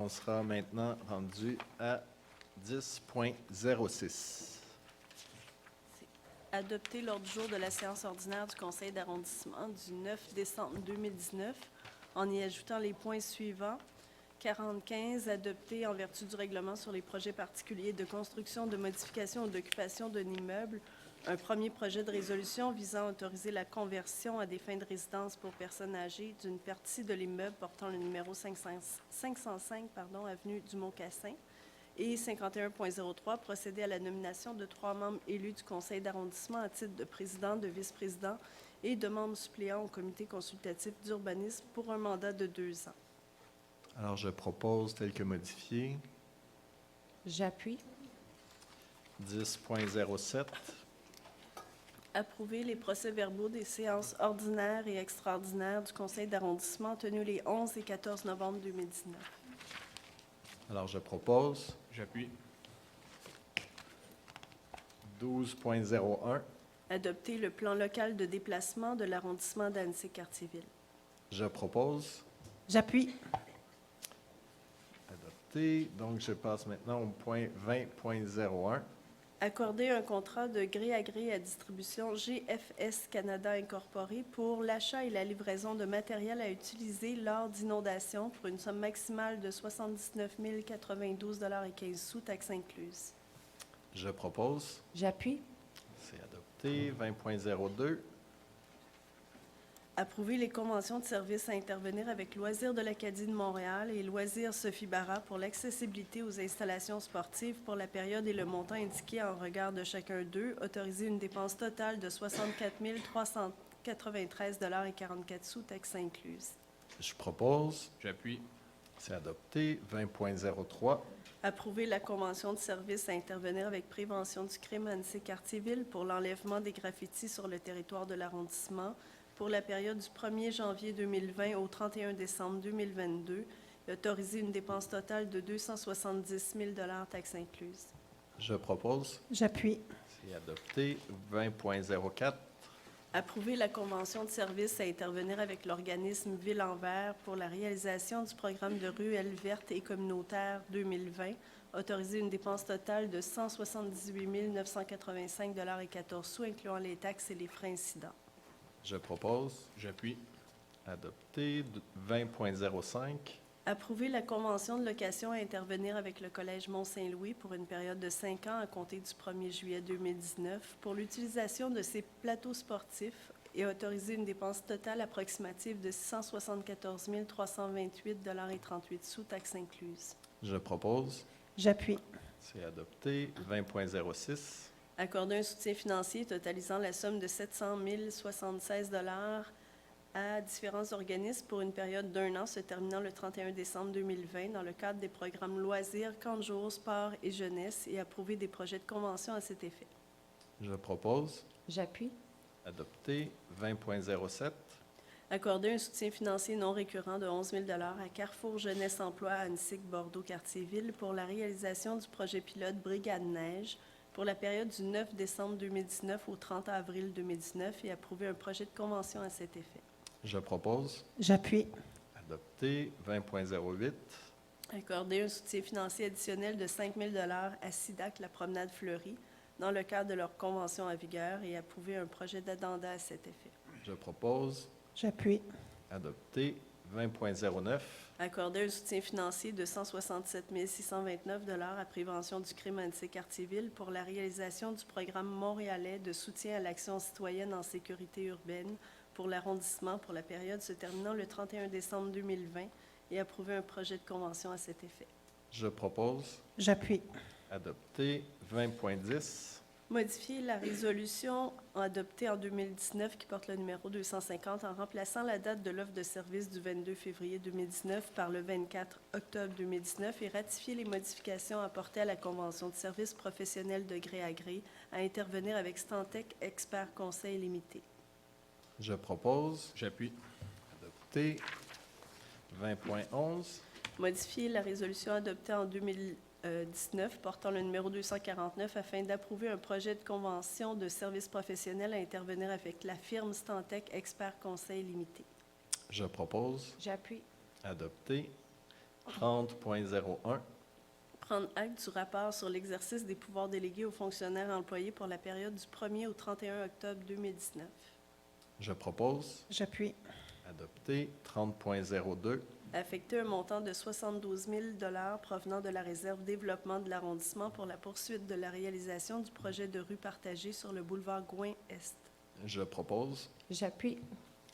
On sera maintenant rendu à 10.06. Adopter l'ordre du jour de la séance ordinaire du conseil d'arrondissement du 9 décembre 2019 en y ajoutant les points suivants. 45, adopté en vertu du règlement sur les projets particuliers de construction, de modification ou d'occupation d'un immeuble, un premier projet de résolution visant à autoriser la conversion à des fins de résidence pour personnes âgées d'une partie de l'immeuble portant le numéro 505 avenue du Mont-Cassin. Et 51.03, procéder à la nomination de 3 membres élus du conseil d'arrondissement à titre de président, de vice-président et de membres suppléants au comité consultatif d'urbanisme pour un mandat de 2 ans. Alors, je propose tel que modifié. J'appuie. 10.07. Approuver les procès-verbaux des séances ordinaires et extraordinaires du conseil d'arrondissement tenues les 11 et 14 novembre 2019. Alors, je propose. J'appuie. 12.01. Adopter le plan local de déplacement de l'arrondissement d'Annecy-Cartierville. Je propose. J'appuie. Adopté. Donc, je passe maintenant au point 20.01. Accorder un contrat de gré à gré à distribution GFS Canada Incorporé pour l'achat et la livraison de matériel à utiliser lors d'inondations pour une somme maximale de 79 092,15 $, taxes incluses. Je propose. J'appuie. C'est adopté. 20.02. Approuver les conventions de services à intervenir avec Loisirs de l'Acadie de Montréal et Loisirs Sophie Barra pour l'accessibilité aux installations sportives pour la période et le montant indiqué en regard de chacun d'eux. Autoriser une dépense totale de 64 393,44 $, taxes incluses. Je propose. J'appuie. C'est adopté. 20.03. Approuver la convention de service à intervenir avec Prévention du crime Annecy-Cartierville pour l'enlèvement des graffitis sur le territoire de l'arrondissement pour la période du 1er janvier 2020 au 31 décembre 2022 et autoriser une dépense totale de 270 000 $, taxes incluses. Je propose. J'appuie. C'est adopté. 20.04. Approuver la convention de service à intervenir avec l'organisme Ville en Vert pour la réalisation du programme de ruelles vertes et communautaires 2020. Autoriser une dépense totale de 178 985,14 $, incluant les taxes et les frais incidents. Je propose. J'appuie. Adopté. 20.05. Approuver la convention de location à intervenir avec le Collège Mont-Saint-Louis pour une période de 5 ans à compter du 1er juillet 2019 pour l'utilisation de ces plateaux sportifs et autoriser une dépense totale approximative de 674 328,38 $, taxes incluses. Je propose. J'appuie. C'est adopté. 20.06. Accorder un soutien financier totalisant la somme de 700 076 $ à différents organismes pour une période d'1 an se terminant le 31 décembre 2020 dans le cadre des programmes loisirs, camps de jour, sport et jeunesse et approuver des projets de convention à cet effet. Je propose. J'appuie. Adopté. 20.07. Accorder un soutien financier non récurrent de 11 000 $ à Carrefour Jeunesse Emploi à Annecy-Bordeaux-Cartierville pour la réalisation du projet pilote Brigade Neige pour la période du 9 décembre 2019 au 30 avril 2019 et approuver un projet de convention à cet effet. Je propose. J'appuie. Adopté. 20.08. Accorder un soutien financier additionnel de 5 000 $ à SIDAC La Promenade Fleurie dans le cadre de leur convention en vigueur et approuver un projet d'addenda à cet effet. Je propose. J'appuie. Adopté. 20.09. Accorder un soutien financier de 167 629 $ à Prévention du crime Annecy-Cartierville pour la réalisation du programme montréalais de soutien à l'action citoyenne en sécurité urbaine pour l'arrondissement pour la période se terminant le 31 décembre 2020 et approuver un projet de convention à cet effet. Je propose. J'appuie. Adopté. 20.10. Modifier la résolution adoptée en 2019 qui porte le numéro 250 en remplaçant la date de l'offre de service du 22 février 2019 par le 24 octobre 2019 et ratifier les modifications apportées à la convention de services professionnels de gré à gré à intervenir avec Stantec Expert Conseil Limité. Je propose. J'appuie. Adopté. 20.11. Modifier la résolution adoptée en 2019 portant le numéro 249 afin d'approuver un projet de convention de services professionnels à intervenir avec la firme Stantec Expert Conseil Limité. Je propose. J'appuie. Adopté. 30.01. Prendre acte du rapport sur l'exercice des pouvoirs délégués aux fonctionnaires employés pour la période du 1er au 31 octobre 2019. Je propose. J'appuie. Adopté. 30.02. Affecter un montant de 72 000 $ provenant de la réserve développement de l'arrondissement pour la poursuite de la réalisation du projet de rue partagée sur le boulevard Gouin-Est. Je propose. J'appuie.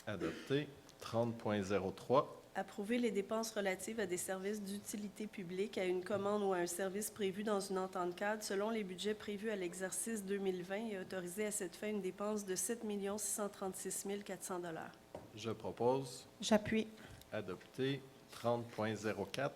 Adopté. 30.03. Approuver les dépenses relatives à des services d'utilité publique, à une commande ou à un service prévu dans une entente cadre selon les budgets prévus à l'exercice 2020 et autoriser à cette fin une dépense de 7 636 400 $. Je propose. J'appuie. Adopté. 30.04.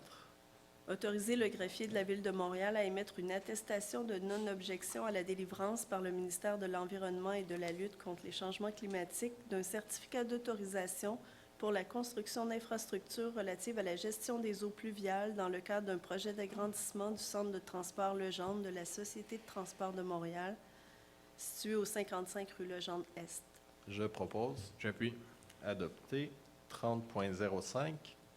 Autoriser le greffier de la Ville de Montréal à émettre une attestation de non-objection à la délivrance par le ministère de l'Environnement et de la lutte contre les changements climatiques d'un certificat d'autorisation pour la construction d'infrastructures relatives à la gestion des eaux pluviales dans le cadre d'un projet d'agrandissement du centre de transport Legendre de la Société de transport de Montréal, situé au 55 rue Legendre-Est. Je propose. J'appuie. Adopté. 30.05.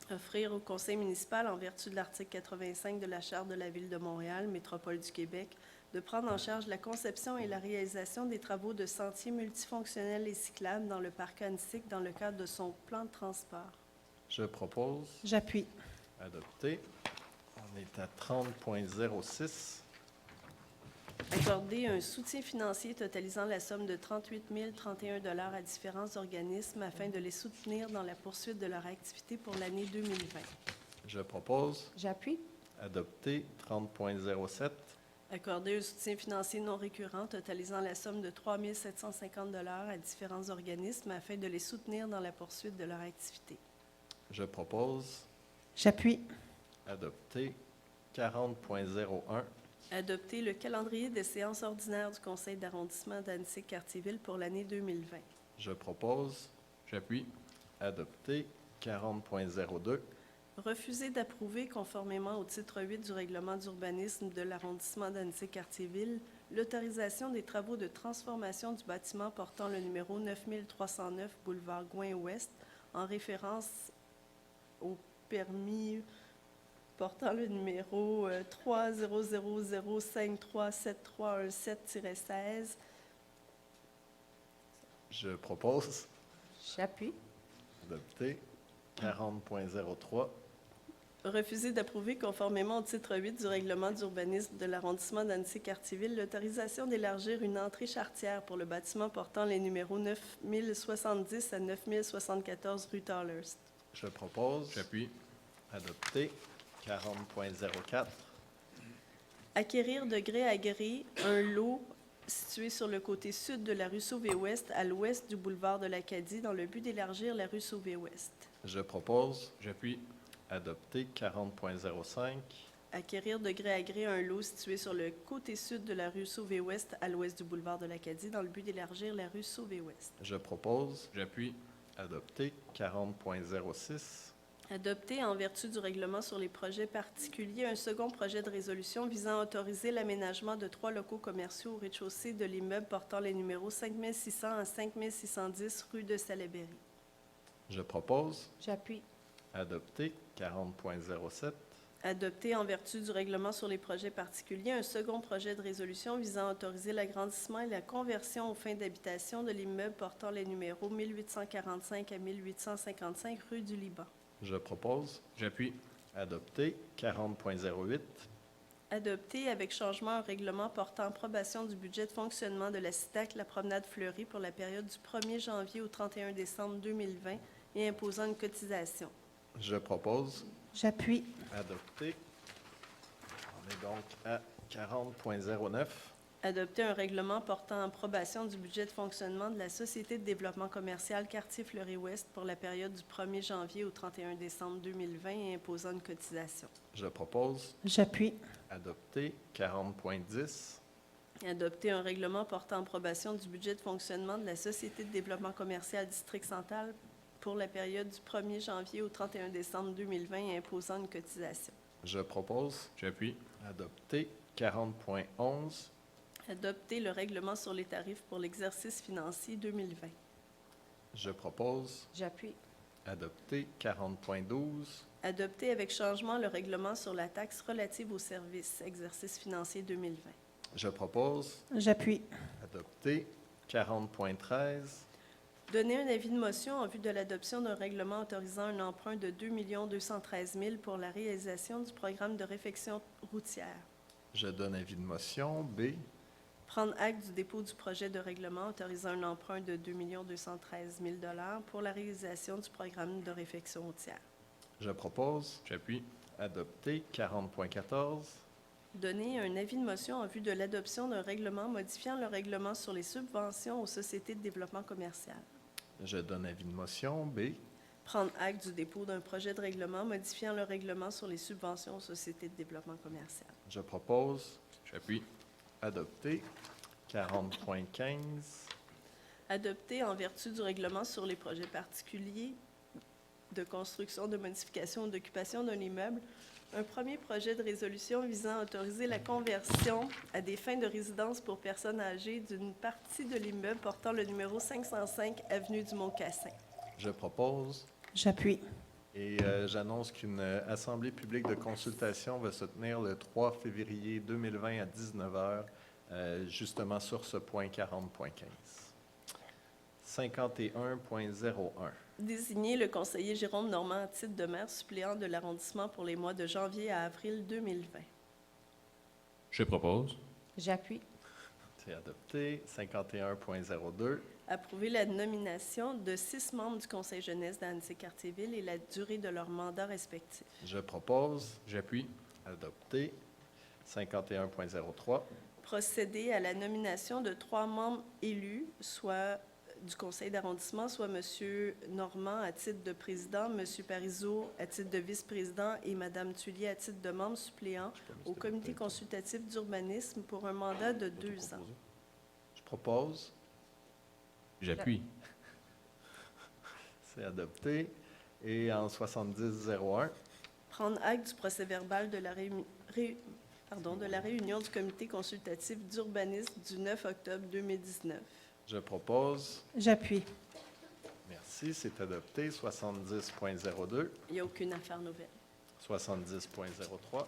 Offrir au conseil municipal, en vertu de l'article 85 de la Charte de la Ville de Montréal, Métropole du Québec, de prendre en charge la conception et la réalisation des travaux de sentiers multifonctionnels et cyclables dans le parc Annecy dans le cadre de son plan de transport. Je propose. J'appuie. Adopté. On est à 30.06. Accorder un soutien financier totalisant la somme de 38 031 $ à différents organismes afin de les soutenir dans la poursuite de leur activité pour l'année 2020. Je propose. J'appuie. Adopté. 30.07. Accorder un soutien financier non récurrent totalisant la somme de 3 750 $ à différents organismes afin de les soutenir dans la poursuite de leur activité. Je propose. J'appuie. Adopté. 40.01. Adopter le calendrier des séances ordinaires du conseil d'arrondissement d'Annecy-Cartierville pour l'année 2020. Je propose. J'appuie. Adopté. 40.02. Refuser d'approuver, conformément au titre 8 du règlement d'urbanisme de l'arrondissement d'Annecy-Cartierville, l'autorisation des travaux de transformation du bâtiment portant le numéro 9309 boulevard Gouin-Ouest en référence au permis portant le numéro 30005373717-16. Je propose. J'appuie. Adopté. 40.03. Refuser d'approuver, conformément au titre 8 du règlement d'urbanisme de l'arrondissement d'Annecy-Cartierville, l'autorisation d'élargir une entrée charretière pour le bâtiment portant les numéros 9070 à 9074 rue Tallhurst. Je propose. J'appuie. Adopté. 40.04. Acquérir de gré à gré un lot situé sur le côté sud de la rue Sauvé-Ouest, à l'ouest du boulevard de l'Acadie, dans le but d'élargir la rue Sauvé-Ouest. Je propose. J'appuie. Adopté. 40.05. Acquérir de gré à gré un lot situé sur le côté sud de la rue Sauvé-Ouest, à l'ouest du boulevard de l'Acadie, dans le but d'élargir la rue Sauvé-Ouest. Je propose. J'appuie. Adopté. 40.06. Adopter, en vertu du règlement sur les projets particuliers, un second projet de résolution visant à autoriser l'aménagement de 3 locaux commerciaux au rez-de-chaussée de l'immeuble portant les numéros 5600 à 5610 rue de Salaberry. Je propose. J'appuie. Adopté. 40.07. Adopter, en vertu du règlement sur les projets particuliers, un second projet de résolution visant à autoriser l'agrandissement et la conversion aux fins d'habitation de l'immeuble portant les numéros 1845 à 1855 rue du Liban. Je propose. J'appuie. Adopté. 40.08. Adopter, avec changement au règlement portant approbation du budget de fonctionnement de la CITAC La Promenade Fleurie pour la période du 1er janvier au 31 décembre 2020 et imposant une cotisation. Je propose. J'appuie. Adopté. On est donc à 40.09. Adopter un règlement portant approbation du budget de fonctionnement de la Société de développement commercial Quartier Fleury-Ouest pour la période du 1er janvier au 31 décembre 2020 et imposant une cotisation. Je propose. J'appuie. Adopté. 40.10. Adopter un règlement portant approbation du budget de fonctionnement de la Société de développement commercial District Central pour la période du 1er janvier au 31 décembre 2020 et imposant une cotisation. Je propose. J'appuie. Adopté. 40.11. Adopter le règlement sur les tarifs pour l'exercice financier 2020. Je propose. J'appuie. Adopté. 40.12. Adopter avec changement le règlement sur la taxe relative aux services, exercice financier 2020. Je propose. J'appuie. Adopté. 40.13. Donner un avis de motion en vue de l'adoption d'un règlement autorisant un emprunt de 2 213 000 pour la réalisation du programme de réfection routière. Je donne avis de motion. B. Prendre acte du dépôt du projet de règlement autorisant un emprunt de 2 213 000 pour la réalisation du programme de réfection routière. Je propose. J'appuie. Adopté. 40.14. Donner un avis de motion en vue de l'adoption d'un règlement modifiant le règlement sur les subventions aux sociétés de développement commercial. Je donne avis de motion. B. Prendre acte du dépôt d'un projet de règlement modifiant le règlement sur les subventions aux sociétés de développement commercial. Je propose. J'appuie. Adopté. 40.15. Adopté en vertu du règlement sur les projets particuliers de construction, de modification ou d'occupation d'un immeuble, un premier projet de résolution visant à autoriser la conversion à des fins de résidence pour personnes âgées d'une partie de l'immeuble portant le numéro 505 avenue du Mont-Cassin. Je propose. J'appuie. Et j'annonce qu'une assemblée publique de consultation va se tenir le 3 février 2020 à 19h, justement sur ce point 40.15. 51.01. Désigner le conseiller Jérôme Normand à titre de maire suppléant de l'arrondissement pour les mois de janvier à avril 2020. Je propose. J'appuie. C'est adopté. 51.02. Approuver la nomination de 6 membres du conseil jeunesse d'Annecy-Cartierville et la durée de leur mandat respectif. Je propose. J'appuie. Adopté. 51.03. Procéder à la nomination de 3 membres élus, soit du conseil d'arrondissement, soit M. Normand à titre de président, M. Parizeau à titre de vice-président et Mme Thuillier à titre de membre suppléant au comité consultatif d'urbanisme pour un mandat de 2 ans. Je propose. J'appuie. C'est adopté. Et en 70.01. Prendre acte du procès-verbal de la réunion du comité consultatif d'urbanisme du 9 octobre 2019. Je propose. J'appuie. Merci, c'est adopté. 70.02. Il n'y a aucune affaire nouvelle. 70.03.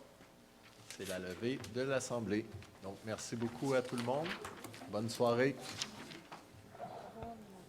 C'est la levée de l'Assemblée. Donc, merci beaucoup à tout le monde. Bonne soirée.